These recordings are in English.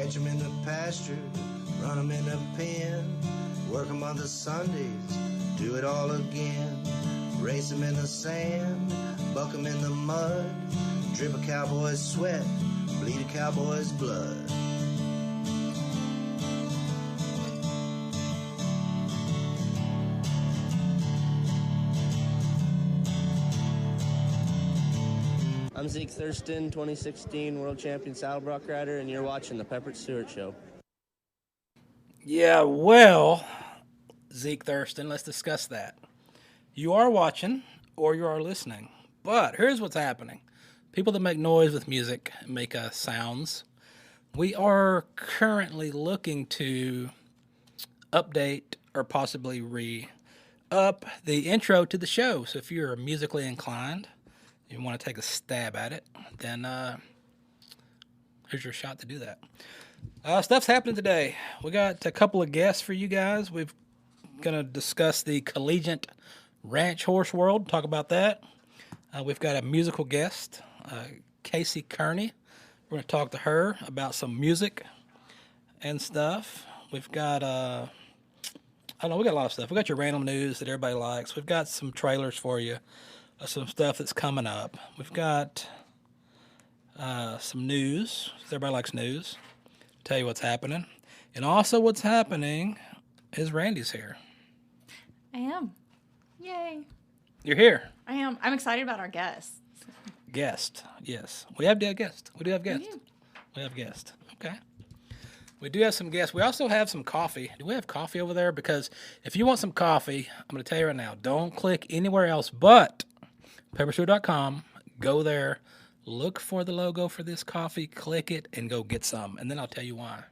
Catch 'em in the pasture, run 'em in the pen, work 'em on the Sundays, do it all again. Race 'em in the sand, buck 'em in the mud, drip a cowboy's sweat, bleed a cowboy's blood. I'm Zeke Thurston, 2016 World Champion Saddlebrock Rider, and you're watching The Peppered Stewart Show. Yeah, well, Zeke Thurston, let's discuss that. You are watching or you are listening, but here's what's happening. People that make noise with music, make sounds. We are currently looking to update or possibly re-up the intro to the show. So if you're musically inclined, you want to take a stab at it, then here's your shot to do that. Stuff's happening today. We got a couple of guests for you guys. We're going to discuss the collegiate ranch horse world, talk about that. We've got a musical guest, Casey Kearney. We're going to talk to her about some music and stuff. We've got, we got a lot of stuff. We got your random news that everybody likes. We've got some trailers for you. Some stuff that's coming up. We've got some news. Everybody likes news. Tell you what's happening. And also what's happening is Randy's here. I am. Yay. You're here. I am. I'm excited about our guests. Guest. Yes. We have a guest. We do have guests. We have guests. Okay. We do have some guests. We also have some coffee. Do we have coffee over there? Because if you want some coffee, I'm going to tell you right now, don't click anywhere else but pepperstewart.com. Go there, look for the logo for this coffee, click it, and go get some. And then I'll tell you why.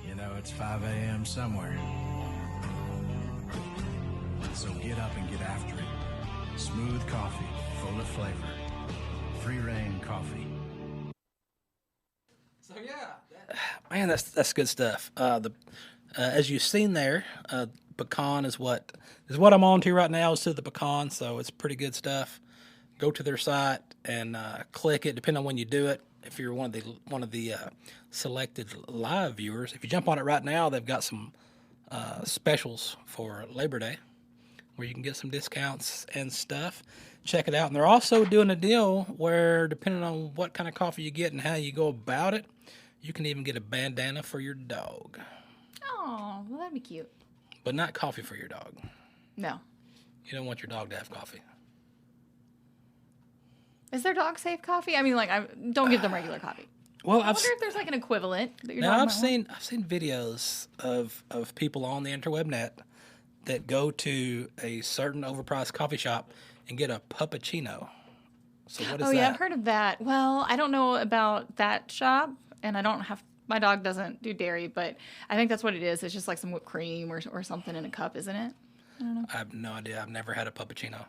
You know, it's 5 a.m. somewhere. So get up and get after it. Smooth coffee, full of flavor. Free Rein Coffee. So yeah, man, that's good stuff. As you've seen there, pecan is what I'm on to right now. Is to the pecan, so it's pretty good stuff. Go to their site and click it. Depending on when you do it, if you're one of the selected live viewers, if you jump on it right now, they've got some specials for Labor Day where you can get some discounts and stuff. Check it out. And they're also doing a deal where, depending on what kind of coffee you get and how you go about it, you can even get a bandana for your dog. Oh, well, that'd be cute. But not coffee for your dog. No. You don't want your dog to have coffee. Is their dog safe coffee? I mean, don't give them regular coffee. Well, I wonder if there's like an equivalent that your dog I've might seen videos of people on the interweb net that go to a certain overpriced coffee shop and get a puppuccino. So what is that? Oh yeah, I've heard of that. Well, I don't know about that shop, and my dog doesn't do dairy, but I think that's what it is. It's just like some whipped cream or something in a cup, isn't it? I don't know. I have no idea. I've never had a puppuccino.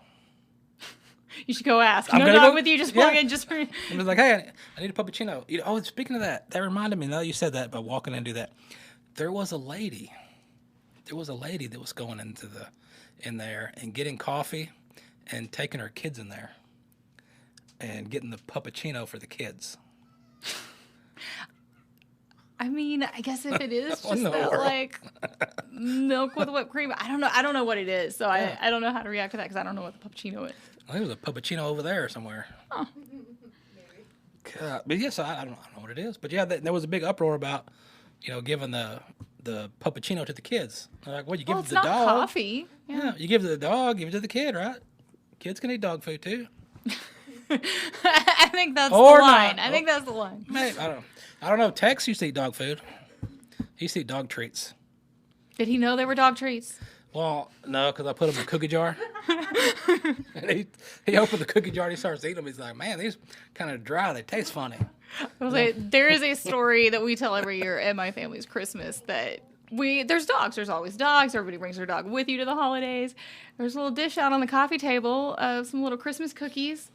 You should go ask. I'm No gonna dog go- with you, just yeah. plug in just for... I was like, hey, I need a puppuccino. Oh, speaking of that reminded me, now you said that, by walking in and do that. There was a lady that was going in there and getting coffee and taking her kids in there and getting the puppuccino for the kids. I mean, I guess if it is What in just the that, world? like, milk with whipped cream, I don't know what it is, so I don't know how to react to that because I don't know what the puppuccino is. I think there's a puppuccino over there somewhere. Oh. God. But yes, I don't know what it is. But yeah, there was a big uproar about, giving the puppuccino to the kids. They're like, well, you give it to the dog. It's not coffee. Yeah, you give it to the dog, give it to the kid, right? Kids can eat dog food too. I think that's Or the line. not. I think that's the line. Maybe, I don't know. Tex used to eat dog food. He used to eat dog treats. Did he know they were dog treats? Well, no, because I put him in a cookie jar. And he opened the cookie jar and he starts eating them. He's like, man, these kind of dry. They taste funny. There is a story that we tell every year at my family's Christmas that there's dogs. There's always dogs. Everybody brings their dog with you to the holidays. There's a little dish out on the coffee table of some little Christmas cookies.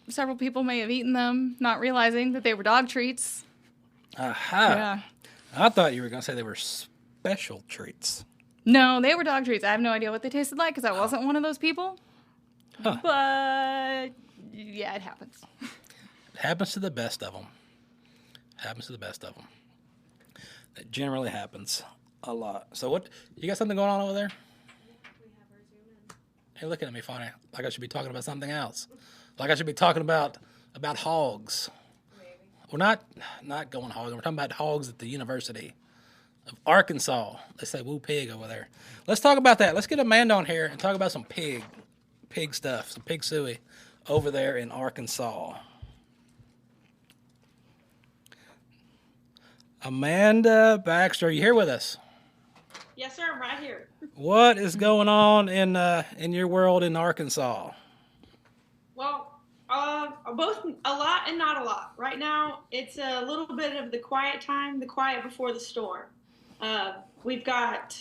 Several people may have eaten them, not realizing that they were dog treats. Aha. Yeah. I thought you were going to say they were special treats. No, they were dog treats. I have no idea what they tasted like because I wasn't one of those people. Huh. But yeah, it happens. Happens to the best of them. It generally happens a lot. So what, you got something going on over there? Hey, looking at me funny, like I should be talking about something else. Like I should be talking about hogs. We're not going hogs. We're talking about hogs at the University of Arkansas. They say woo pig over there. Let's talk about that. Let's get Amanda on here and talk about some pig stuff, some pig suey over there in Arkansas. Amanda Baxter, are you here with us? Yes, sir. I'm right here. What is going on in your world in Arkansas? Well, both a lot and not a lot. Right now, it's a little bit of the quiet time, the quiet before the storm. We've got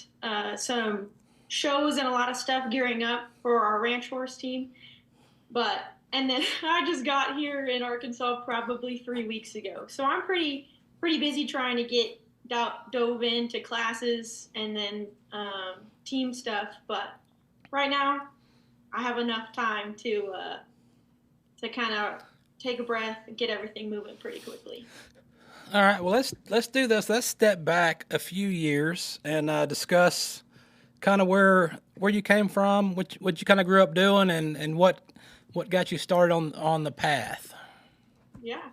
some shows and a lot of stuff gearing up for our ranch horse team. And then I just got here in Arkansas probably 3 weeks ago. So I'm pretty busy trying to get dove into classes and then team stuff. But right now, I have enough time to kind of take a breath and get everything moving pretty quickly. All right, well, let's do this. Let's step back a few years and discuss kind of where you came from, what you kind of grew up doing, and what got you started on the path. Yeah.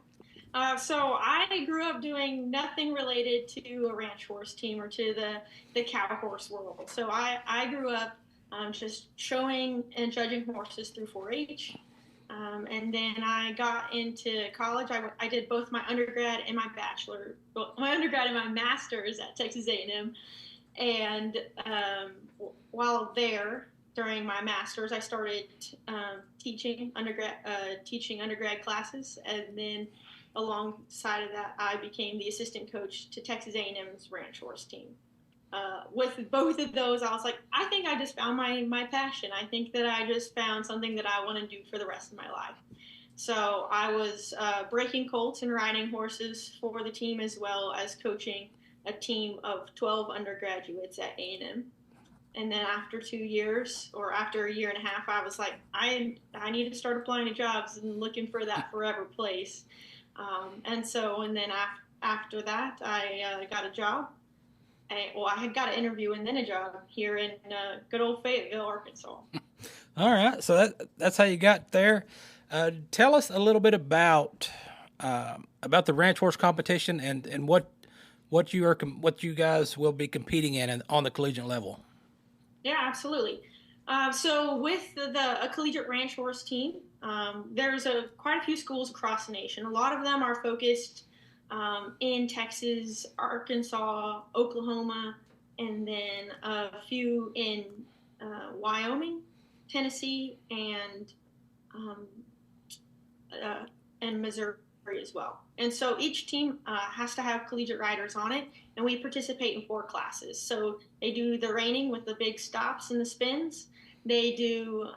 So I grew up doing nothing related to a ranch horse team or to the cow horse world. So I grew up just showing and judging horses through 4-H. And then I got into college. I did both my undergrad and my my undergrad and my master's at Texas A&M. And while there, during my master's, I started teaching undergrad classes, and then alongside of that, I became the assistant coach to Texas A&M's ranch horse team. With both of those, I was like, I think I just found my passion. I think that I just found something that I want to do for the rest of my life. So I was breaking colts and riding horses for the team, as well as coaching a team of 12 undergraduates at A&M. And then after 2 years, or after a year and a half, I was like, I need to start applying to jobs and looking for that forever place. And then after that, I got a job. I had got an interview and then a job here in good old Fayetteville, Arkansas. All right, so that's how you got there. Tell us a little bit about the ranch horse competition and what you guys will be competing in on the collegiate level. Yeah, absolutely. So with a collegiate ranch horse team, there's quite a few schools across the nation. A lot of them are focused in Texas, Arkansas, Oklahoma, and then a few in Wyoming, Tennessee, and Missouri as well. And so each team has to have collegiate riders on it, and we participate in 4 classes. So they do the reining with the big stops and the spins. They do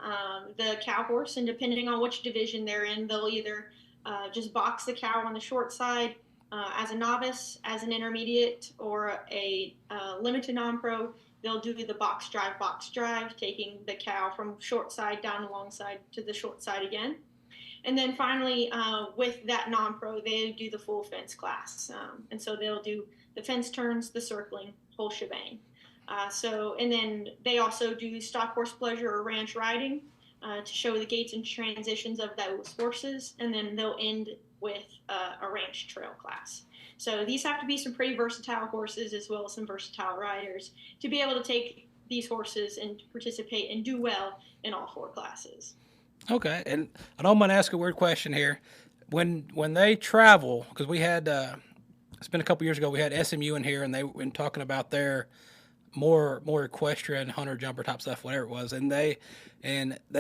the cow horse, and depending on which division they're in, they'll either just box the cow on the short side as a novice, as an intermediate, or a limited non-pro. They'll do the box drive, taking the cow from short side down the long side to the short side again. And then finally, with that non-pro, they do the full fence class. And so they'll do the fence turns, the circling, whole shebang. And then they also do stock horse pleasure or ranch riding to show the gaits and transitions of those horses. And then they'll end with a ranch trail class. So these have to be some pretty versatile horses, as well as some versatile riders, to be able to take these horses and participate and do well in all 4 classes. Okay, and I don't want to ask a weird question here. When they travel, because we had it's been a couple years ago, we had SMU in here, and they were talking about their more equestrian, hunter, jumper type stuff, whatever it was, and they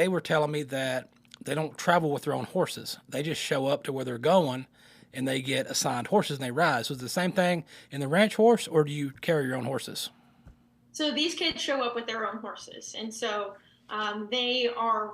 were telling me that they don't travel with their own horses. They just show up to where they're going, and they get assigned horses and they ride. So is it the same thing in the ranch horse, or do you carry your own horses? So these kids show up with their own horses, and so they are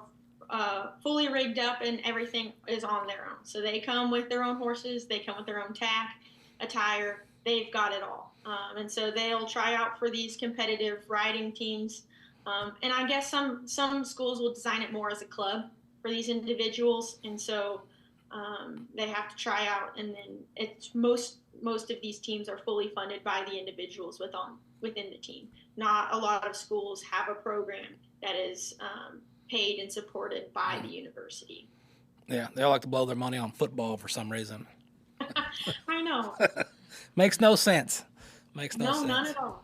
fully rigged up, and everything is on their own. So they come with their own horses, they come with their own tack, attire, they've got it all. And so they'll try out for these competitive riding teams. And I guess some schools will design it more as a club for these individuals. And so They have to try out, and then it's most of these teams are fully funded by the individuals within the team. Not a lot of schools have a program that is paid and supported by the university. Yeah, they all like to blow their money on football for some reason. I know. Makes no sense. Makes no sense. No, none at all.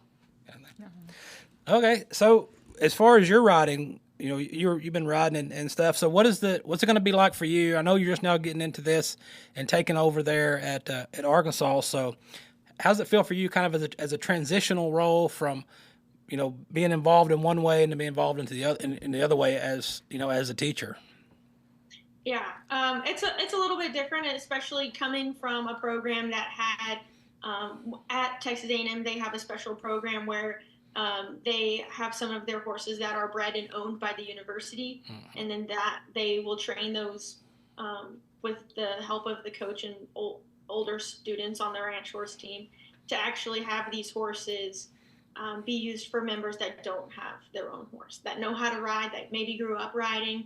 Okay, so as far as your riding, you've been riding and stuff. So what's it going to be like for you? I know you're just now getting into this and taking over there at Arkansas. So how does it feel for you, kind of as a transitional role from being involved in one way and to be involved into the other in the other way as as a teacher? Yeah, it's a little bit different, especially coming from a program that had at Texas A&M. They have a special program where they have some of their horses that are bred and owned by the university, and then that they will train those with the help of the coach and older students on the ranch horse team to actually have these horses be used for members that don't have their own horse, that know how to ride, that maybe grew up riding,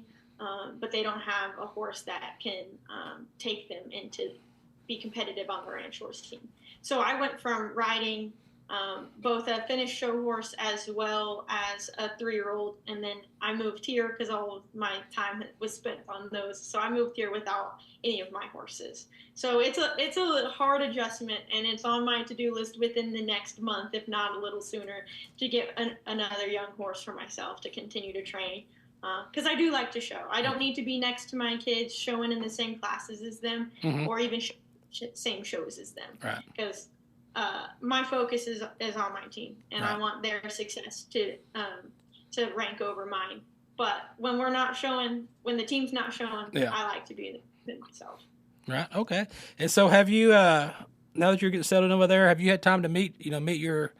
but they don't have a horse that can take them into be competitive on the ranch horse team. So I went from riding both a finished show horse as well as a 3-year-old, and then I moved here because all of my time was spent on those. So I moved here without any of my horses. So it's a hard adjustment, and it's on my to-do list within the next month, if not a little sooner, to get another young horse for myself to continue to train. Because I do like to show. I don't need to be next to my kids showing in the same classes as them, or even same shows as them. Right. Because my focus is on my team, and I want their success to rank over mine. But when we're not showing, when the team's not showing, I like to be myself. Right. Okay. And so, have you now that you're getting settled over there, have you had time to meet your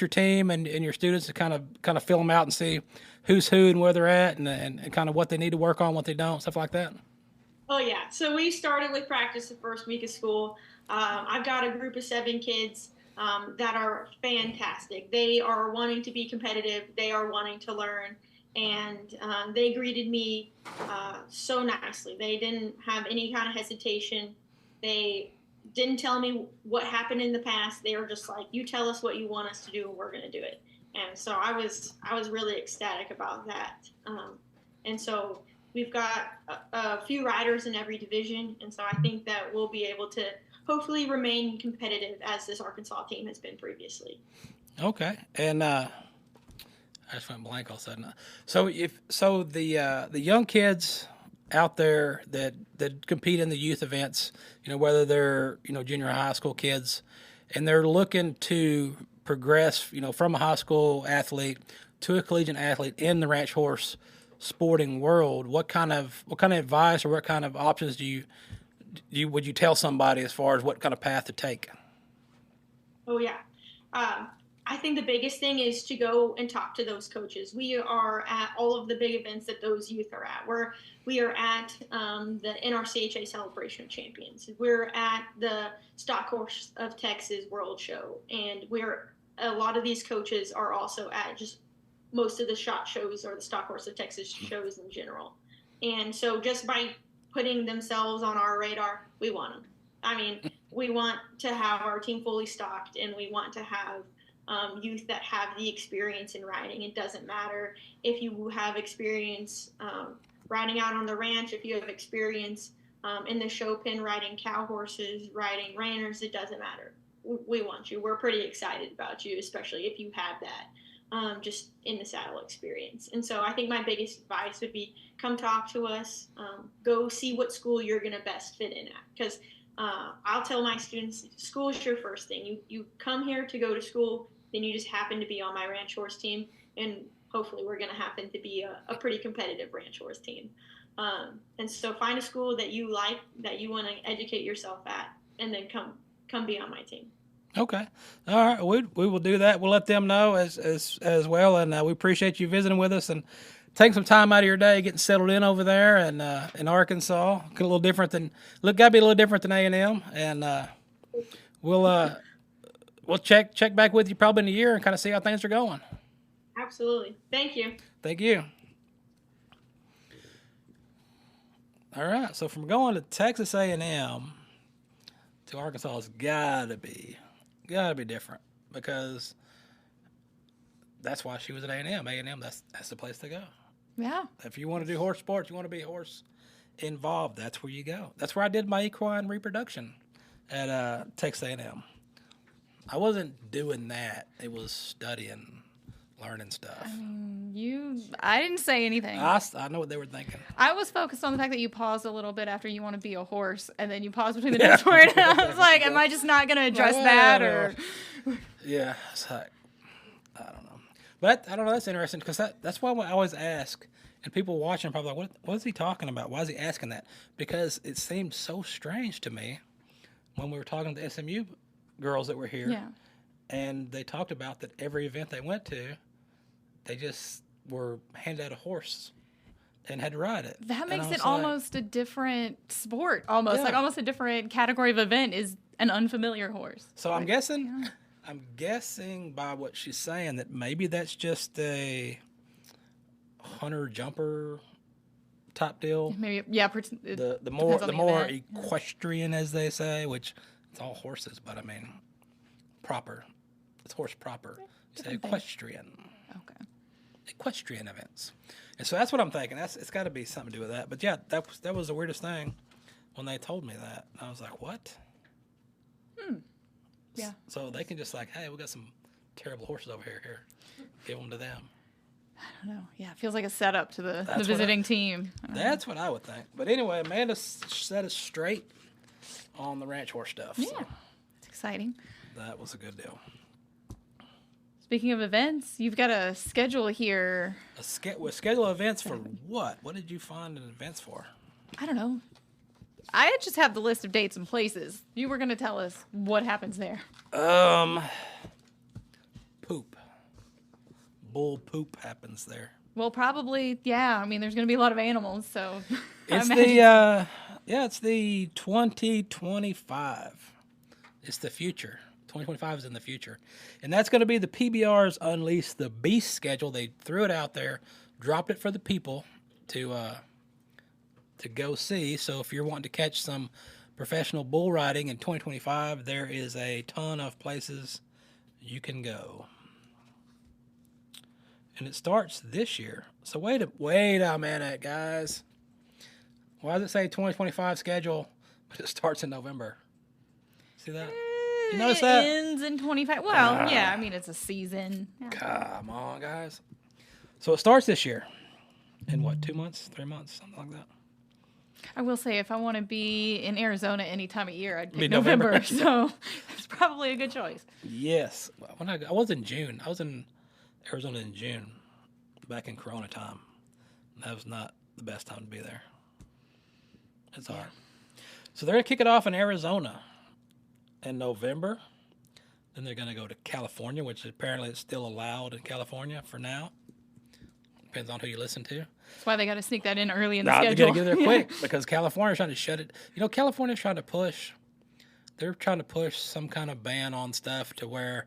team and your students to kind of fill them out and see who's who and where they're at and kind of what they need to work on, what they don't, stuff like that? Oh yeah. So we started with practice the first week of school. I've got a group of 7 kids that are fantastic. They are wanting to be competitive. They are wanting to learn. And they greeted me so nicely. They didn't have any kind of hesitation. They didn't tell me what happened in the past. They were just like, you tell us what you want us to do and we're going to do it. And so I was really ecstatic about that. And so we've got a few riders in every division. And so I think that we'll be able to hopefully remain competitive as this Arkansas team has been previously. Okay. And I just went blank all of a sudden. So the young kids out there that compete in the youth events, whether they're junior high school kids, and they're looking to progress, from a high school athlete to a collegiate athlete in the ranch horse sporting world, what kind of advice or what kind of options would you tell somebody as far as what kind of path to take? Oh yeah. I think the biggest thing is to go and talk to those coaches. We are at all of the big events that those youth are at. We are at the NRCHA Celebration of Champions. We're at the Stock Horse of Texas World Show. And a lot of these coaches are also at just most of the SHOT shows or the Stock Horse of Texas shows in general. And so just by putting themselves on our radar, we want them. I mean, we want to have our team fully stocked, and we want to have youth that have the experience in riding. It doesn't matter if you have experience riding out on the ranch, if you have experience in the show pen riding cow horses, riding reiners, it doesn't matter. We want you. We're pretty excited about you, especially if you have that just in the saddle experience. And so I think my biggest advice would be come talk to us, go see what school you're going to best fit in at. Because I'll tell my students, school is your first thing. You come here to go to school, then you just happen to be on my ranch horse team, and hopefully we're going to happen to be a pretty competitive ranch horse team. And so find a school that you like, that you want to educate yourself at, and then come be on my team. Okay. All right. We will do that. We'll let them know as well. And we appreciate you visiting with us and taking some time out of your day, getting settled in over there and in Arkansas. Gotta be a little different than A&M. And we'll check back with you probably in a year and kind of see how things are going. Absolutely. Thank you. Thank you. All right. So from going to Texas A&M to Arkansas has gotta be different because that's why she was at A&M. A&M, that's the place to go. Yeah. If you want to do horse sports, you want to be horse involved, that's where you go. That's where I did my equine reproduction at Texas A&M. I wasn't doing that. It was studying, learning stuff. I didn't say anything. I know what they were thinking. I was focused on the fact that you paused a little bit after you want to be a horse, and then you paused between the next word. I was like, am I just not going to address that? Or Yeah, it's like, I don't know. But I don't know, that's interesting because that's why I always ask, and people watching are probably like, what is he talking about? Why is he asking that? Because it seemed so strange to me when we were talking to the SMU girls that were here. Yeah. And they talked about that every event they went to, they just were handed out a horse and had to ride it. That makes it like, almost a different sport, almost. Yeah. Like almost a different category of event is an unfamiliar horse. So I'm guessing by what she's saying that maybe that's just a hunter jumper type deal. Maybe, yeah. The more equestrian, as they say, which it's all horses, but I mean proper. It's horse proper. It's equestrian. Okay. Equestrian events. And so that's what I'm thinking. It's got to be something to do with that. But yeah, that was the weirdest thing when they told me that. I was like, what? Yeah. So they can just like, hey, we got some terrible horses over here. Here, give them to them. I don't know. Yeah, it feels like a setup to the visiting team. That's what I would think. But anyway, Amanda set us straight on the ranch horse stuff. Yeah. So It's exciting. that was a good deal. Speaking of events, you've got a schedule here. Schedule events for what? What did you find an events for? I don't know. I just have the list of dates and places. You were going to tell us what happens there. Poop. Bull poop happens there. Well, probably, yeah. I mean, there's going to be a lot of animals, so It's it's the 2025. It's the future. 2025 is in the future. And that's going to be the PBR's Unleash the Beast schedule. They threw it out there, dropped it for the people to go see. So if you're wanting to catch some professional bull riding in 2025, there is a ton of places you can go. And it starts this year. So wait a minute, guys. Why does it say 2025 schedule, but it starts in November? See that? You notice that? It ends in 25. Well, yeah, I mean, it's a season. Yeah. Come on, guys. So it starts this year. In what, 2 months, 3 months, something like that? I will say, if I want to be in Arizona any time of year, I'd pick November. November. So it's probably a good choice. Yes. When I was in June. I was in Arizona in June, back in Corona time. That was not the best time to be there. It's hard. So they're going to kick it off in Arizona in November. Then they're going to go to California, which apparently is still allowed in California for now. Depends on who you listen to. That's why they got to sneak that in early in the They're schedule. going to get there quick because California's trying to shut it. You know, California's trying to push. They're trying to push some kind of ban on stuff to where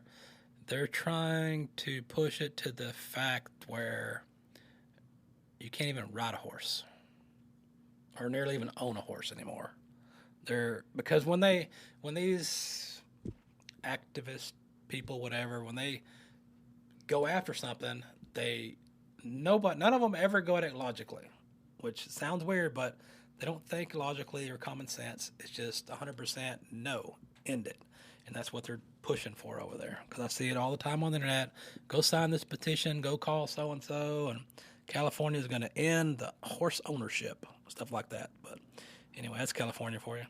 they're trying to push it to the fact where you can't even ride a horse or nearly even own a horse anymore. Because when these activist people, whatever, when they go after something, none of them ever go at it logically, which sounds weird, but they don't think logically or common sense. It's just 100% no, end it. And that's what they're pushing for over there. Because I see it all the time on the internet. Go sign this petition, go call so-and-so, and California is going to end the horse ownership, stuff like that. But anyway, that's California for you.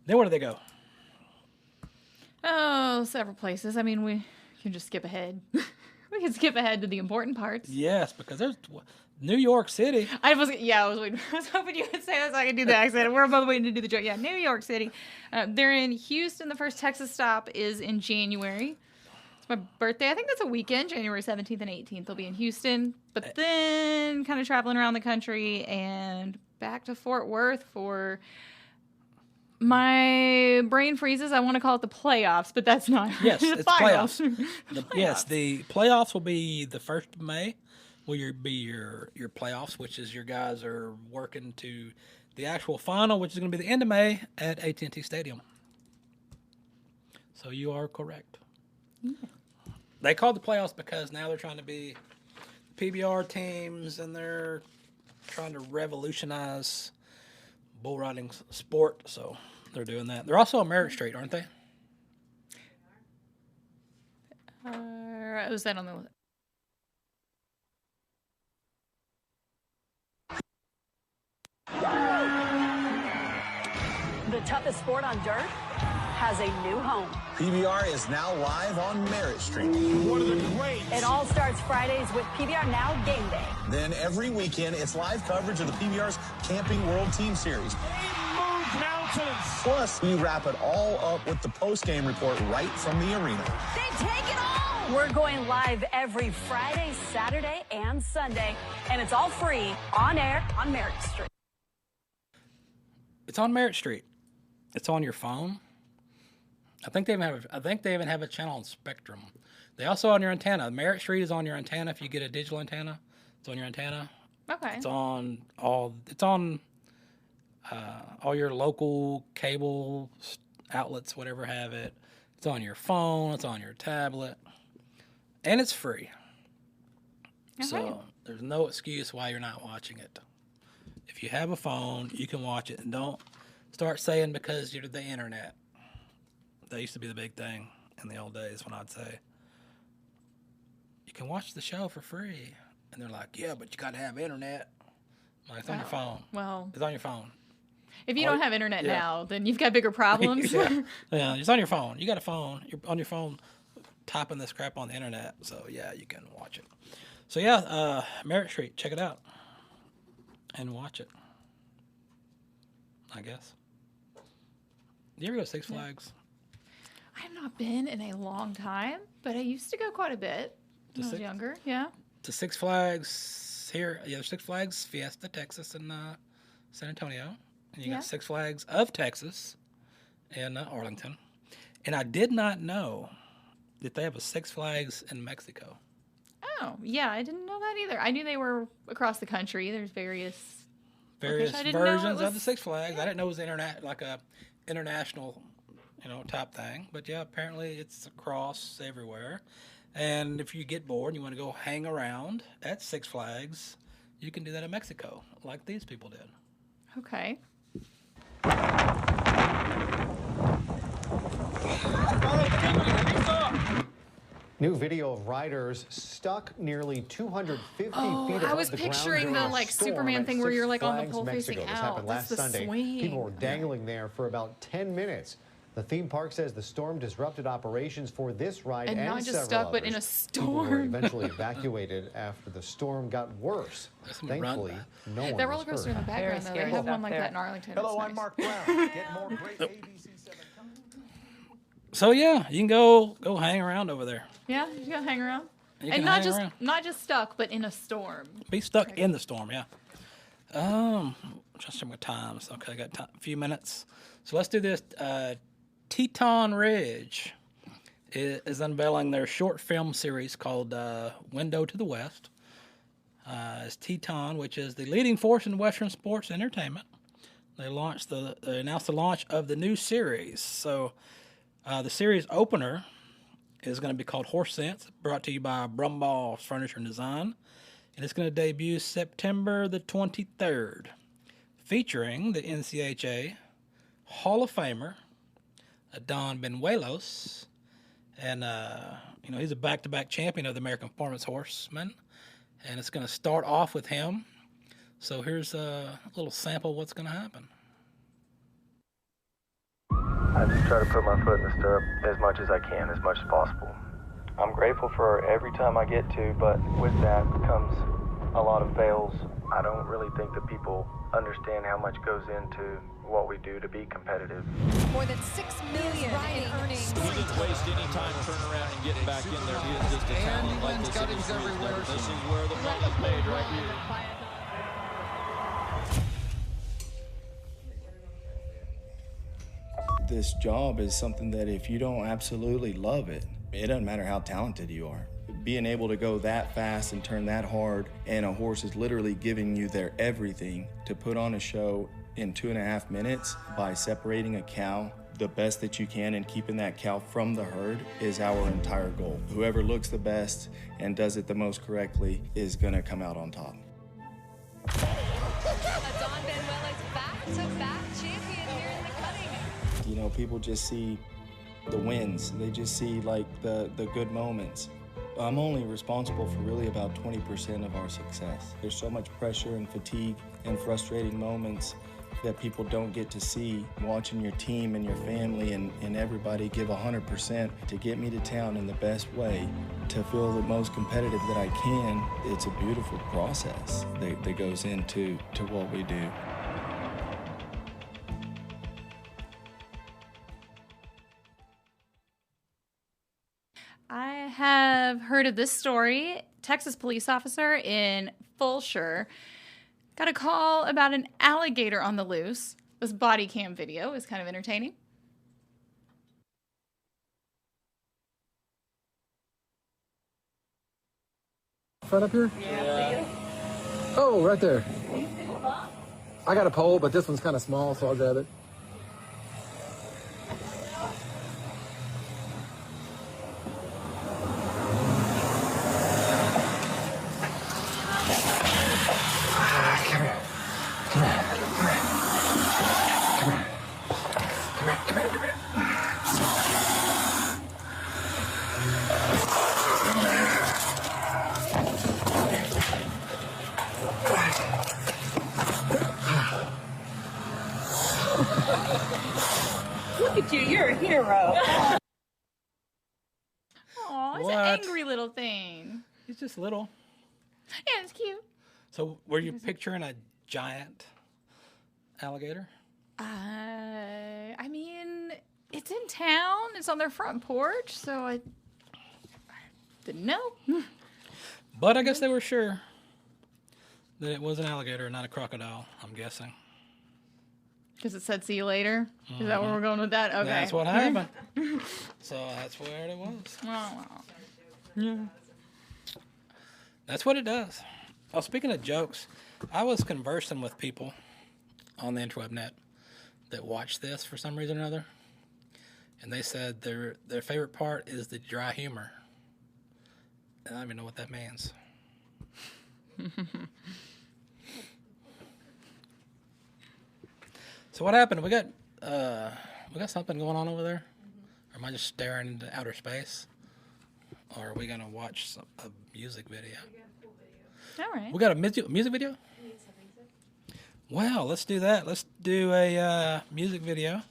Then where do they go? Oh, several places. I mean, we can just skip ahead. We can skip ahead to the important parts. Yes, because there's New York City. I was waiting. I was hoping you would say that so I could do the accent. We're both waiting to do the joke. Yeah, New York City. They're in Houston. The first Texas stop is in January. It's my birthday. I think that's a weekend, January 17th and 18th. They'll be in Houston. But then kind of traveling around the country and back to Fort Worth for... My brain freezes. I want to call it the playoffs, but that's not. Yes, the it's finals. playoffs. Yes, the playoffs will be the 1st of May. Will be your playoffs, which is your guys are working to the actual final, which is going to be the end of May at AT&T Stadium. So you are correct. Yeah. They called the playoffs because now they're trying to be PBR teams, and they're trying to revolutionize bull riding sport. So they're doing that. They're also on Merritt Street, aren't they? Was that on the... The toughest sport on dirt has a new home. PBR is now live on Merritt Street. One of the greats. It all starts Fridays with PBR Now Game Day. Then every weekend, it's live coverage of the PBR's Camping World Team Series. Move mountains. Plus, we wrap it all up with the post-game report right from the arena. They take it all. We're going live every Friday, Saturday, and Sunday, and it's all free on air on Merritt Street. It's on Merritt Street. It's on your phone. I think they even have a channel on Spectrum. They also on your antenna. Merritt Street is on your antenna. If you get a digital antenna, it's on your antenna. Okay. It's on all your local cable outlets, whatever have it. It's on your phone. It's on your tablet, and it's free. Okay. So there's no excuse why you're not watching it. If you have a phone, you can watch it, and don't start saying because you're the internet. That used to be the big thing in the old days when I'd say, you can watch the show for free. And they're like, yeah, but you got to have internet. I'm like, it's on your phone. Well, it's on your phone. If you don't have internet now, then you've got bigger problems. yeah, it's on your phone. You got a phone. You're on your phone typing this crap on the internet. So, yeah, you can watch it. So, yeah, Merritt Street, check it out. And watch it, I guess. Do you ever go to Six Flags? I have not been in a long time, but I used to go quite a bit when I was younger. Yeah. To Six Flags here. Yeah, there's Six Flags Fiesta, Texas, in San Antonio. And you got Six Flags of Texas in Arlington. And I did not know that they have a Six Flags in Mexico. Oh, yeah, I didn't know that either. I knew they were across the country. There's various versions of the Six Flags. I didn't know it was like a international, type thing. But yeah, apparently it's across everywhere. And if you get bored and you want to go hang around at Six Flags, you can do that in Mexico, like these people did. Okay. New video of riders stuck nearly 250 feet above the ground. I was picturing the Superman thing where you're on the pole facing out. This happened last Sunday. Swing. People were dangling there for about 10 minutes. The theme park says the storm disrupted operations for this ride and not just several stuck, others. but in a storm. People were eventually evacuated after the storm got worse. Thankfully, no one that roller coaster in the background, though, they have one like that in Arlington. Hello, I'm Mark Brown. Get more great ABC7 coming. So yeah, you can go hang around over there. Yeah, you can hang around. And not just stuck, but in a storm. Be stuck in the storm, yeah. Just my times. Okay, I got a few minutes. So let's do this. Teton Ridge is unveiling their short film series called Window to the West. It's Teton, which is the leading force in Western sports entertainment. They announced the launch of the new series. So the series opener is going to be called Horse Sense, brought to you by Brumball Furniture and Design. And it's going to debut September the 23rd, featuring the NCHA Hall of Famer, Don Benuelos. And, he's a back-to-back champion of the American Performance Horseman. And it's going to start off with him. So here's a little sample of what's going to happen. I just try to put my foot in the stirrup as much as I can, as much as possible. I'm grateful for every time I get to, but with that comes a lot of fails. I don't really think that people understand how much goes into what we do to be competitive. More than $6 million in earnings. He didn't waste any time turning around and getting back in there. He is just a talent like this. This is where the money is made right here. This job is something that if you don't absolutely love it, it doesn't matter how talented you are. Being able to go that fast and turn that hard, and a horse is literally giving you their everything to put on a show in 2.5 minutes by separating a cow the best that you can and keeping that cow from the herd is our entire goal. Whoever looks the best and does it the most correctly is gonna come out on top. You know, people just see the wins. They just see like the good moments. I'm only responsible for really about 20% of our success. There's so much pressure and fatigue and frustrating moments that people don't get to see. Watching your team and your family and everybody give 100% to get me to town in the best way, to feel the most competitive that I can, it's a beautiful process that goes into what we do. I have heard of this story. Texas police officer in Fulshire got a call about an alligator on the loose. This body cam video is kind of entertaining. Right up here? Yeah. Oh, right there. I got a pole, but this one's kind of small, so I'll grab it. Look at you, you're a hero. Aw, it's What? an angry little thing. He's just little. Yeah, it's cute. So were you picturing a giant alligator? I mean, it's in town. It's on their front porch, so I didn't know. But I guess they were sure that it was an alligator, not a crocodile, I'm guessing. Because it said see you later? Is that where we're going with that? Okay. That's what happened. So that's where it was. Oh, Yeah. That's what it does. Oh, speaking of jokes, I was conversing with people on the interweb net that watch this for some reason or another, and they said their favorite part is the dry humor. And I don't even know what that means. So what happened? We got something going on over there? Or am I just staring into outer space? Or are we gonna watch a music video? All right. We got a music video? Well, let's do that. Let's do a music video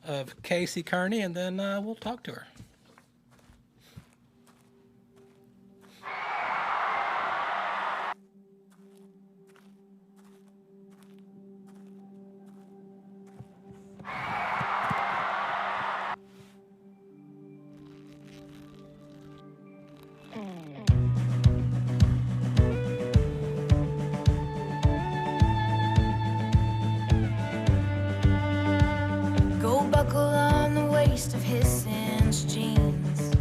of Casey Kearney, and then we'll talk to her. Gold buckle on the waist of his cinched jeans.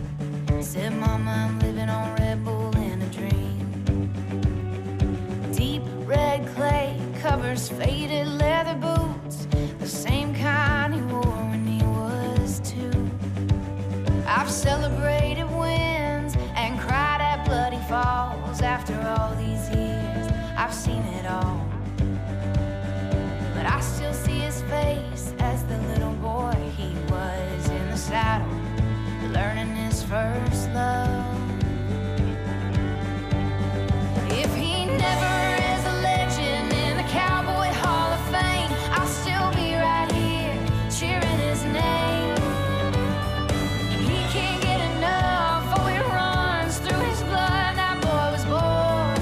Said, Mama, I'm living on Red Bull in a dream. Deep red clay covers faded leather boots, the same kind he wore when he was 2. I've celebrated wins and cried at bloody falls. After all these years, I've seen it all. But I still see his face as the little boy he was in the saddle, learning his first love. If he never is a legend in the Cowboy Hall of Fame, I'll still be right here cheering his name. He can't get enough, oh, it runs through his blood. That boy was born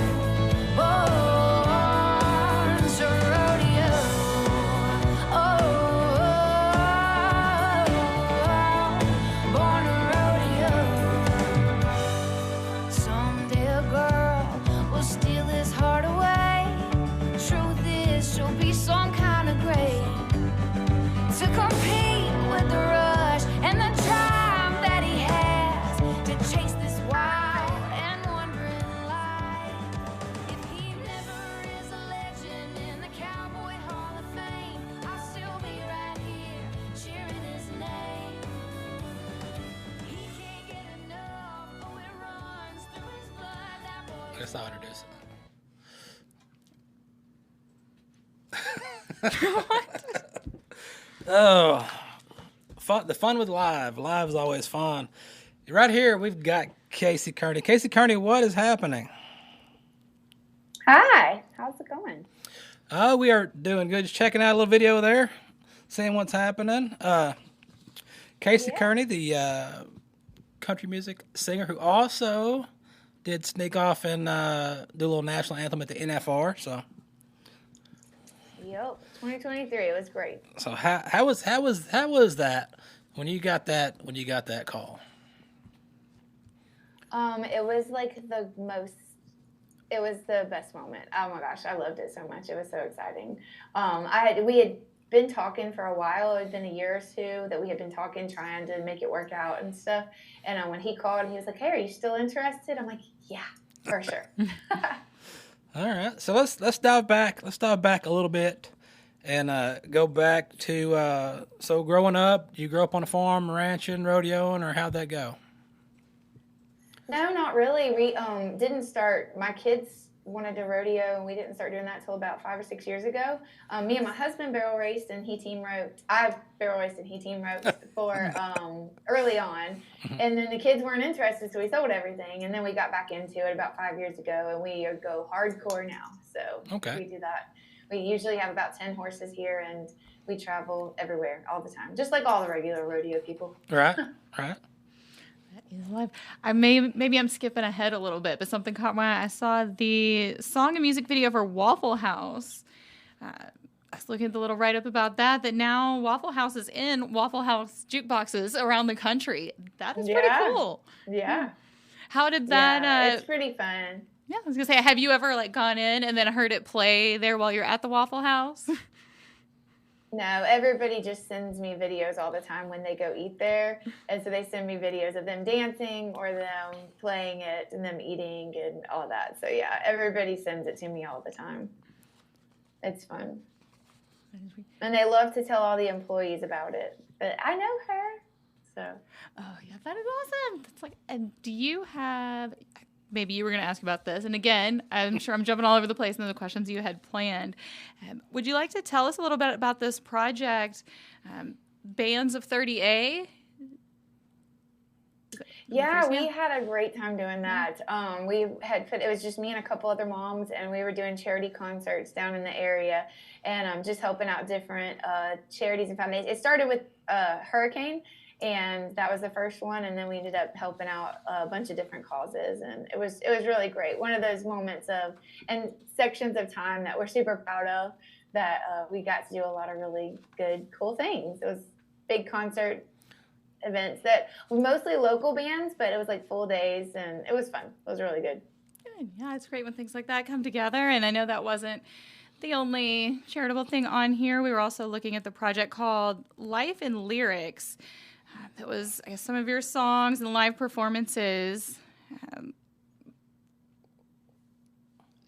to rodeo. Born to rodeo. I guess I'll introduce it. Oh, fun! The fun with live. Live is always fun. Right here, we've got Casey Kearney. Casey Kearney, what is happening? Hi, how's it going? We are doing good. Just checking out a little video there, seeing what's happening. Casey Kearney, the country music singer who also did sneak off and do a little national anthem at the NFR. So, Yep, 2023. It was great. so how was that when you got that call? It was like it was the best moment. Oh my gosh, I loved it so much. It was so exciting. We had been talking for a while. It had been a year or two that we had been talking, trying to make it work out and stuff. And when he called, he was like, "Hey, are you still interested?" I'm like, "Yeah, for sure." All right, so let's dive back. Let's dive back a little bit and go back to so growing up. You grew up on a farm, ranching, rodeoing, or how'd that go? No, not really. We didn't start. My kids wanted to rodeo, and we didn't start doing that till about 5 or 6 years ago. Me and my husband barrel raced, and he team roped. I barrel raced, and he team roped for early on. And then the kids weren't interested, so we sold everything. And then we got back into it about 5 years ago, and we go hardcore now. So we do that. We usually have about 10 horses here, and we travel everywhere all the time, just like all the regular rodeo people. Right, right. Is live. Maybe I'm skipping ahead a little bit, but something caught my eye. I saw the song and music video for Waffle House. I was looking at the little write-up about that now Waffle House is in Waffle House jukeboxes around the country. That is pretty cool. Yeah. How did that... it's pretty fun. Yeah, I was going to say, have you ever gone in and then heard it play there while you're at the Waffle House? No, everybody just sends me videos all the time when they go eat there. And so they send me videos of them dancing or them playing it and them eating and all that. So, yeah, everybody sends it to me all the time. It's fun. And they love to tell all the employees about it. But I know her. So. Oh, yeah, that is awesome. That's and do you have... Maybe you were going to ask about this. And again, I'm sure I'm jumping all over the place in the questions you had planned. Would you like to tell us a little bit about this project, Bands of 30A? Yeah, we had a great time doing that. It was just me and a couple other moms, and we were doing charity concerts down in the area and just helping out different charities and foundations. It started with Hurricane. And that was the first one, and then we ended up helping out a bunch of different causes, and it was really great. One of those moments and sections of time that we're super proud of, that we got to do a lot of really good, cool things. It was big concert events that were mostly local bands, but it was full days, and it was fun. It was really good. Good. Yeah, it's great when things like that come together, and I know that wasn't the only charitable thing on here. We were also looking at the project called Life in Lyrics. That was, I guess, some of your songs and live performances.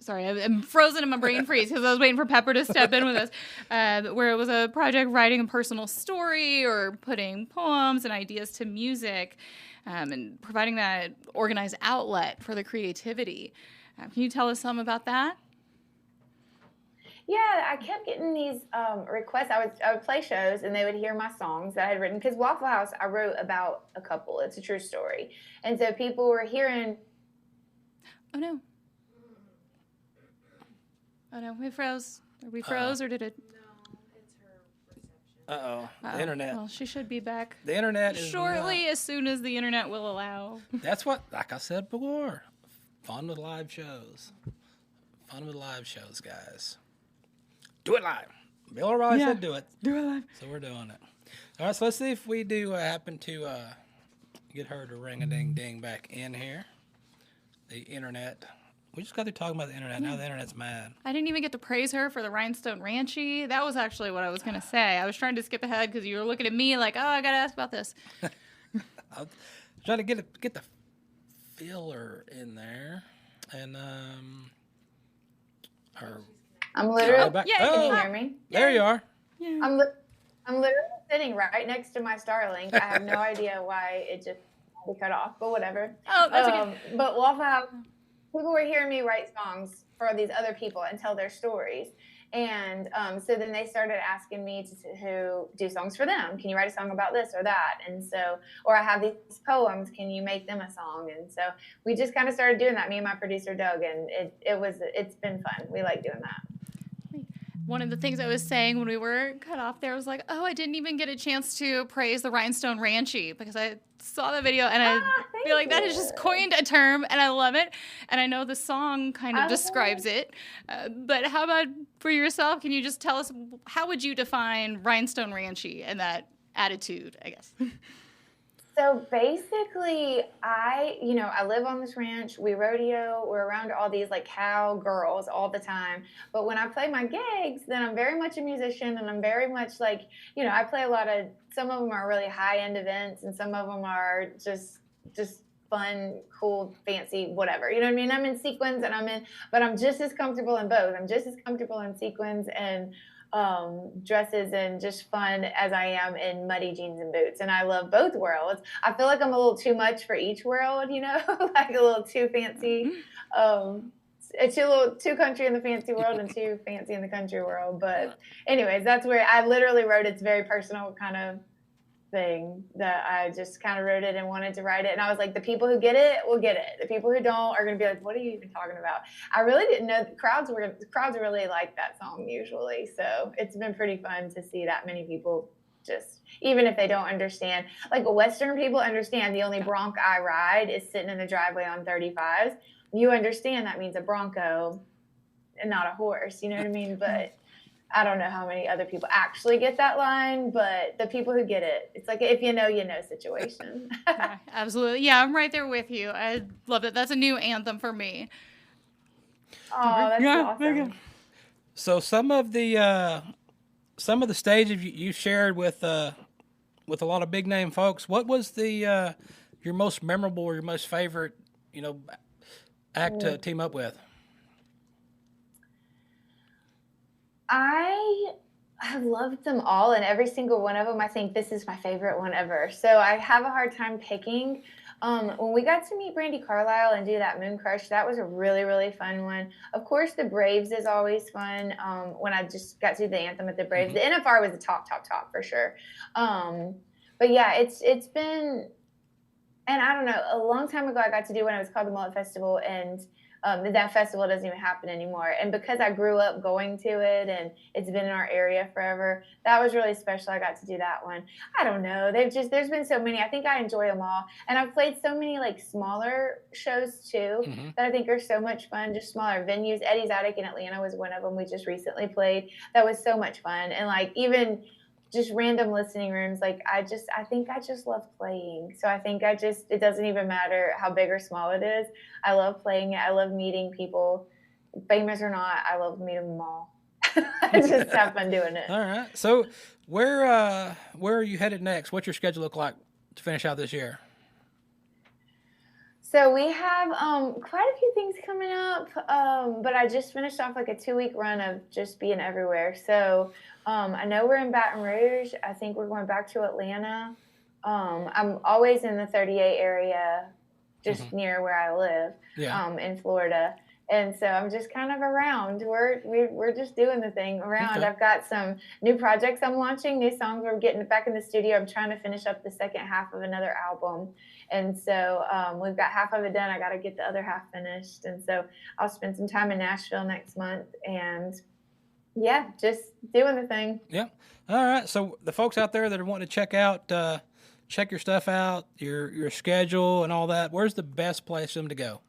Sorry, I'm frozen in my brain freeze because I was waiting for Pepper to step in with us. Where it was a project writing a personal story or putting poems and ideas to music and providing that organized outlet for the creativity. Can you tell us some about that? Yeah, I kept getting these requests. I would play shows, and they would hear my songs that I had written. Because Waffle House, I wrote about a couple. It's a true story. And so people were hearing... Oh, no. Oh, no. We froze. Are we froze, or did it... No, it's her reception. Uh-oh. The internet. Well, she should be back. The internet is... Shortly, as soon as the internet will allow. That's what, like I said before, fun with live shows. Fun with live shows, guys. Do it live. Bill O'Reilly said do it. Do it live. So we're doing it. All right, so let's see if we do happen to get her to ring-a-ding-ding back in here. The internet. We just got through talking about the internet. Now the internet's mad. I didn't even get to praise her for the Rhinestone Ranchy. That was actually what I was going to say. I was trying to skip ahead because you were looking at me like, oh, I got to ask about this. I was trying to get the filler in there. And her... I'm literally... Can you hear me? There you are. Yeah. I'm literally sitting right next to my Starlink. I have no idea why it just cut off, but whatever. Oh, that's okay. But Waffle House... people were hearing me write songs for these other people and tell their stories. And so then they started asking me to do songs for them. Can you write a song about this or that? And so, or I have these poems. Can you make them a song? And so we just kind of started doing that, me and my producer, Doug, and it's been fun. We like doing that. One of the things I was saying when we were cut off there was like, oh, I didn't even get a chance to praise the Rhinestone Ranchie because I saw the video and I feel like that has just coined a term and I love it. And I know the song kind of describes it. But how about for yourself? Can you just tell us, how would you define Rhinestone Ranchie and that attitude, I guess? So basically, I live on this ranch. We rodeo. We're around all these like cowgirls all the time. But when I play my gigs, then I'm very much a musician, and I'm very much like, I play a lot of. Some of them are really high end events, and some of them are just fun, cool, fancy, whatever. You know what I mean? I'm in sequins, but I'm just as comfortable in both. I'm just as comfortable in sequins and dresses and just fun as I am in muddy jeans and boots. And I love both worlds. I feel like I'm a little too much for each world, like a little too fancy, too country in the fancy world and too fancy in the country world. But anyways, that's where I literally wrote it's very personal kind of thing that I just kind of wrote it and wanted to write it. And I was like, the people who get it will get it. The people who don't are going to be like, what are you even talking about? I really didn't know the crowds really like that song usually. So it's been pretty fun to see that many people just, even if they don't understand, like Western people understand the only bronc I ride is sitting in the driveway on 35s. You understand that means a bronco and not a horse, you know what I mean? But I don't know how many other people actually get that line, but the people who get it, it's like if you know situation. Yeah, absolutely. Yeah, I'm right there with you. I love it. That's a new anthem for me. Oh, that's awesome. So some of the stages you shared with a lot of big name folks. What was your most memorable or your most favorite, act to team up with? I loved them all, and every single one of them, I think this is my favorite one ever. So I have a hard time picking. When we got to meet Brandi Carlile and do that Moon Crush, that was a really, really fun one. Of course, the Braves is always fun. When I just got to do the anthem at the Braves, the NFR was the top for sure. But yeah, it's been, and I don't know, a long time ago I got to do when it was called the Mullet Festival, and that festival doesn't even happen anymore. And because I grew up going to it and it's been in our area forever, that was really special. I got to do that one. I don't know. There's been so many. I think I enjoy them all. And I've played so many like smaller shows too that I think are so much fun, just smaller venues. Eddie's Attic in Atlanta was one of them we just recently played. That was so much fun. And like even just random listening rooms. Like I think I just love playing. So I think it doesn't even matter how big or small it is. I love playing it. I love meeting people, famous or not. I love meeting them all. I just have fun doing it. All right. So where are you headed next? What's your schedule look like to finish out this year? So we have quite a few things coming up, but I just finished off like a 2-week run of just being everywhere. So I know we're in Baton Rouge. I think we're going back to Atlanta. I'm always in the 38 area, just near where I live, in Florida. And so I'm just kind of around. We're just doing the thing around. Okay. I've got some new projects I'm launching, new songs. We're getting back in the studio. I'm trying to finish up the second half of another album. And so we've got half of it done. I got to get the other half finished. And so I'll spend some time in Nashville next month. And yeah, just doing the thing. Yeah. All right. So the folks out there that are wanting to check your stuff out, your schedule and all that, where's the best place for them to go?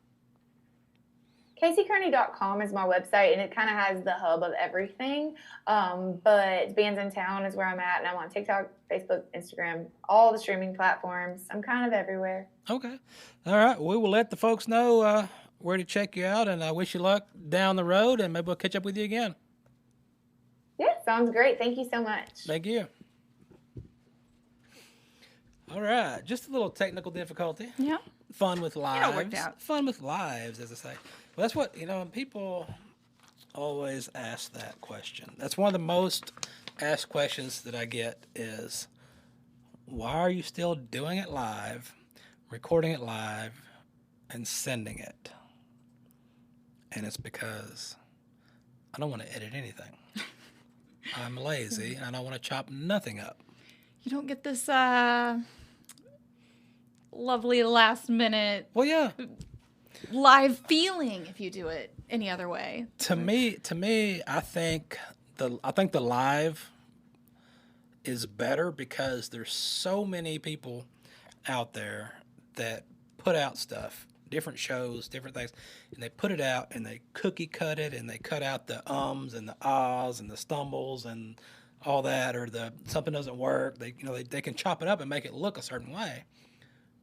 CaseyKearney.com is my website, and it kind of has the hub of everything. But Bands in Town is where I'm at, and I'm on TikTok, Facebook, Instagram, all the streaming platforms. I'm kind of everywhere. Okay. All right. We will let the folks know where to check you out, and I wish you luck down the road, and maybe we'll catch up with you again. Yeah, sounds great. Thank you so much. Thank you. All right. Just a little technical difficulty. Yeah. Fun with lives. It all worked out. Fun with lives, as I say. Well, that's what, people always ask that question. That's one of the most asked questions that I get is, why are you still doing it live, recording it live, and sending it? and it's because I don't want to edit anything. I'm lazy, and I don't want to chop nothing up. You don't get this lovely last minute live feeling if you do it any other way. To me, I think the live is better because there's so many people out there that put out stuff, different shows, different things, and they put it out and they cookie cut it and they cut out the ums and the ahs and the stumbles and all that, or the something doesn't work. They can chop it up and make it look a certain way,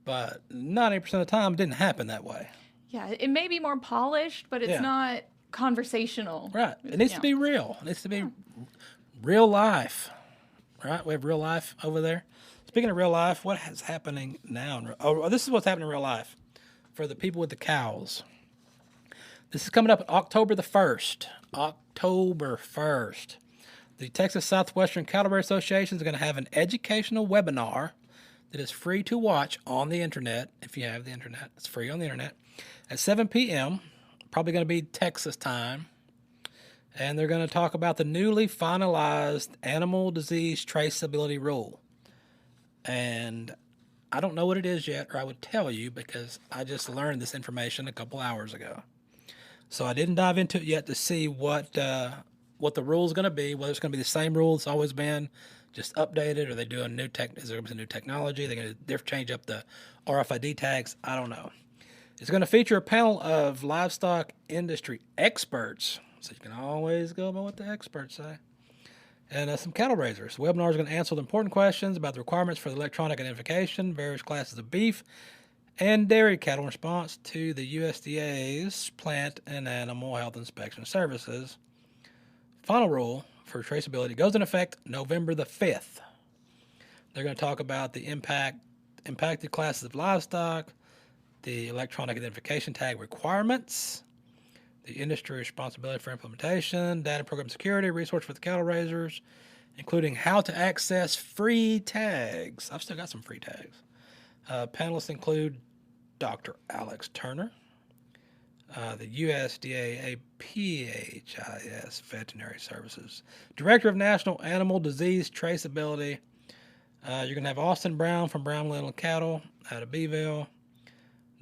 but 90% of the time it didn't happen that way. Yeah, it may be more polished, but it's not conversational. Right. It needs to be real. It needs to be real life. Right? We have real life over there. Speaking of real life, what is happening now? This is what's happening in real life for the people with the cows. This is coming up October the 1st. October 1st. The Texas Southwestern Cattleberry Association is going to have an educational webinar that is free to watch on the internet. If you have the internet, it's free on the internet. At 7 p.m., probably going to be Texas time. And they're going to talk about the newly finalized animal disease traceability rule. And I don't know what it is yet, or I would tell you, because I just learned this information a couple hours ago. So I didn't dive into it yet to see what the rule is going to be, whether it's going to be the same rule it's always been, just updated, or they do a new is there going to be a new technology? They're going to change up the RFID tags? I don't know. It's going to feature a panel of livestock industry experts, so you can always go by what the experts say, and some cattle raisers. The webinar is going to answer the important questions about the requirements for the electronic identification, various classes of beef and dairy cattle in response to the USDA's Plant and Animal Health Inspection Services. Final rule for traceability goes into effect November the 5th. They're going to talk about the impacted classes of livestock, the electronic identification tag requirements, the industry responsibility for implementation, data program security, resource for the cattle raisers, including how to access free tags. I've still got some free tags. Panelists include Dr. Alex Turner, the USDA PHIS Veterinary Services, Director of National Animal Disease Traceability. You're going to have Austin Brown from Brown Little Cattle out of Beeville.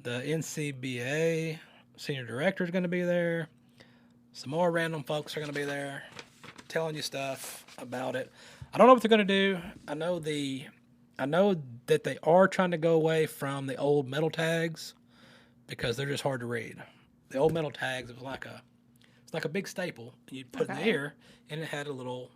The NCBA Senior Director is going to be there. Some more random folks are going to be there telling you stuff about it. I don't know what they're going to do. I know that they are trying to go away from the old metal tags because they're just hard to read. The old metal tags, it's like a big staple. You'd put it in the ear, and it had a little,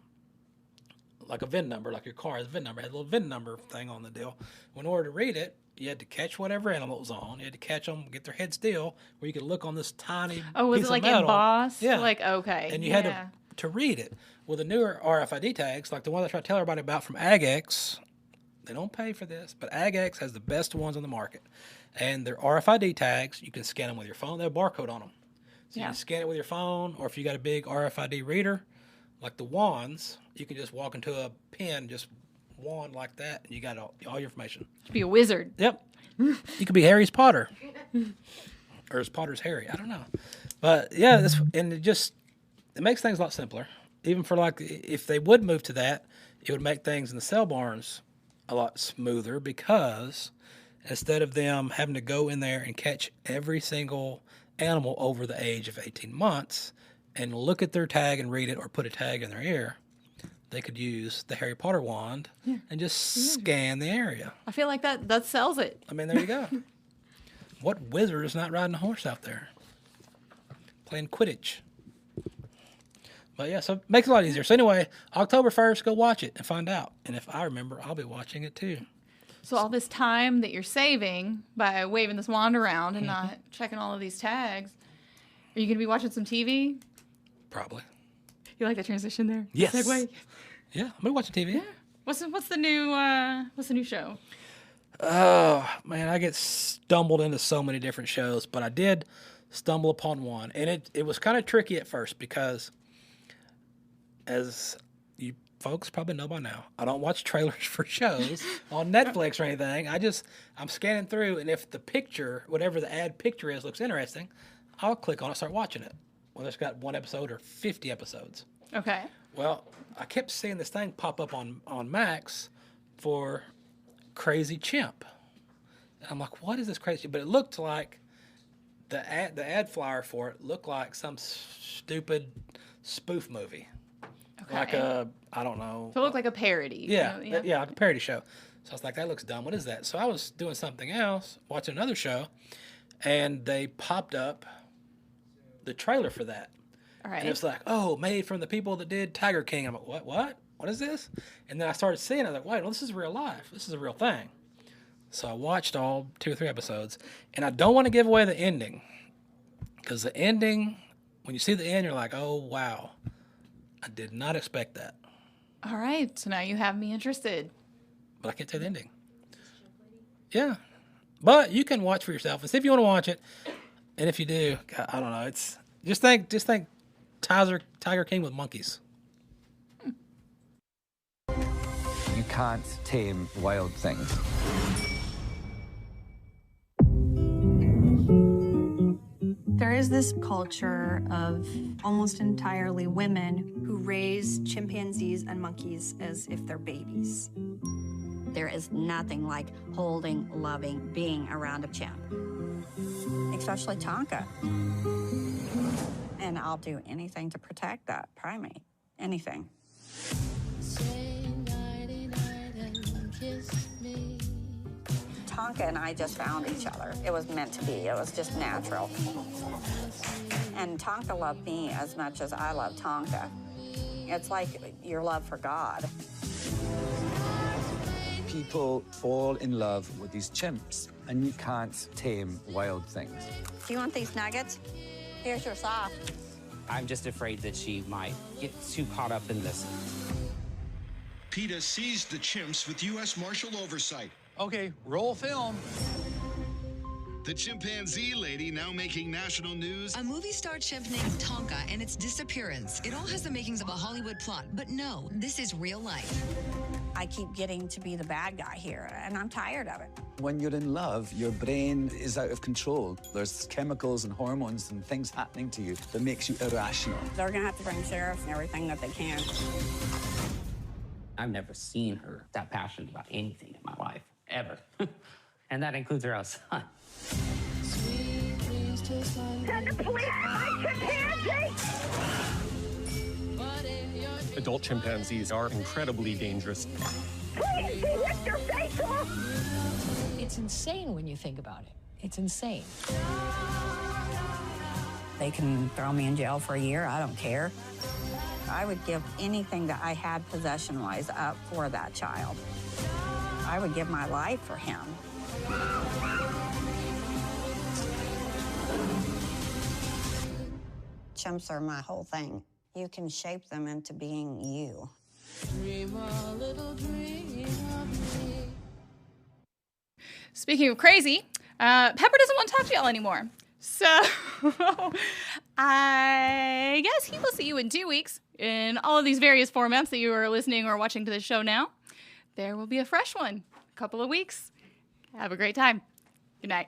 like a VIN number, like your car has a VIN number. It had a little VIN number thing on the deal. In order to read it, you had to catch whatever animal it was on. You had to catch them, get their head still, where you could look on this tiny was piece it like of metal. embossed? Yeah. Like, okay. And you had to read it. Well, the newer RFID tags, like the one I try to tell everybody about from AgX, they don't pay for this, but AgX has the best ones on the market. And they're RFID tags. You can scan them with your phone. They have a barcode on them. So you can scan it with your phone, or if you got a big RFID reader, like the wands, you can just walk into a pen, just wand like that, and you got all your information. You be a wizard. Yep. You could be Harry's Potter. Or is Potter's Harry? I don't know. But yeah, it makes things a lot simpler. Even for like, if they would move to that, it would make things in the sale barns a lot smoother, because instead of them having to go in there and catch every single animal over the age of 18 months and look at their tag and read it or put a tag in their ear, they could use the Harry Potter wand and just scan the area. I feel like that sells it. I mean, there you go. What wizard is not riding a horse out there playing Quidditch? But yeah, so it makes it a lot easier. So anyway, October 1st, go watch it and find out. And if I remember, I'll be watching it too. So all this time that you're saving by waving this wand around and not checking all of these tags, are you going to be watching some TV? Probably. You like that transition there? Yes. Segue? Yeah, I'm gonna watch TV. Yeah. What's the new show? Oh man, I get stumbled into so many different shows, but I did stumble upon one, and it was kind of tricky at first because, as you folks probably know by now, I don't watch trailers for shows on Netflix or anything. I'm scanning through, and if the picture, whatever the ad picture is, looks interesting, I'll click on it, start watching it. whether it's got 1 episode or 50 episodes. Okay. Well, I kept seeing this thing pop up on Max for Crazy Chimp. And I'm like, what is this Crazy Chimp? But it looked like the ad flyer for it looked like some stupid spoof movie. Okay. Like I don't know. So it looked like a parody. Yeah, you know? yeah, like a parody show. So I was like, that looks dumb. What is that? So I was doing something else, watching another show, and they popped up the trailer for that. All right. And it's like, oh, made from the people that did Tiger King. I'm like, what? What is this? And then I started seeing it. I was like, wait, well, this is real life. This is a real thing. So I watched all 2 or 3 episodes, and I don't want to give away the ending, because the ending, when you see the end, you're like, oh, wow. I did not expect that. All right. So now you have me interested. But I can't tell the ending. Yeah. But you can watch for yourself and see if you want to watch it. And if you do, I don't know. It's just think Tiger King with monkeys. You can't tame wild things. There is this culture of almost entirely women who raise chimpanzees and monkeys as if they're babies. There is nothing like holding, loving, being around a chimp, especially Tonka. And I'll do anything to protect that primate, anything. Tonka and I just found each other. It was meant to be. It was just natural. And Tonka loved me as much as I love Tonka. It's like your love for God. People fall in love with these chimps, and you can't tame wild things. Do you want these nuggets? Here's your sauce. I'm just afraid that she might get too caught up in this. PETA seized the chimps with U.S. Marshal oversight. Okay, roll film. The chimpanzee lady now making national news. A movie star chimp named Tonka and its disappearance. It all has the makings of a Hollywood plot, but no, this is real life. I keep getting to be the bad guy here, and I'm tired of it. When you're in love, your brain is out of control. There's chemicals and hormones and things happening to you that makes you irrational. They're gonna have to bring sheriffs and everything that they can. I've never seen her that passionate about anything in my life, ever. And that includes her outside. Send the police to my chimpanzee! Adult chimpanzees are incredibly dangerous. Please, she ripped her face off! It's insane when you think about it. It's insane. They can throw me in jail for a year. I don't care. I would give anything that I had possession-wise up for that child. I would give my life for him. Chimps are my whole thing. You can shape them into being you. Dream a little dream of me. Speaking of crazy, Pepper doesn't want to talk to y'all anymore. So I guess he will see you in 2 weeks in all of these various formats that you are listening or watching to the show now. There will be a fresh one, a couple of weeks. Have a great time. Good night.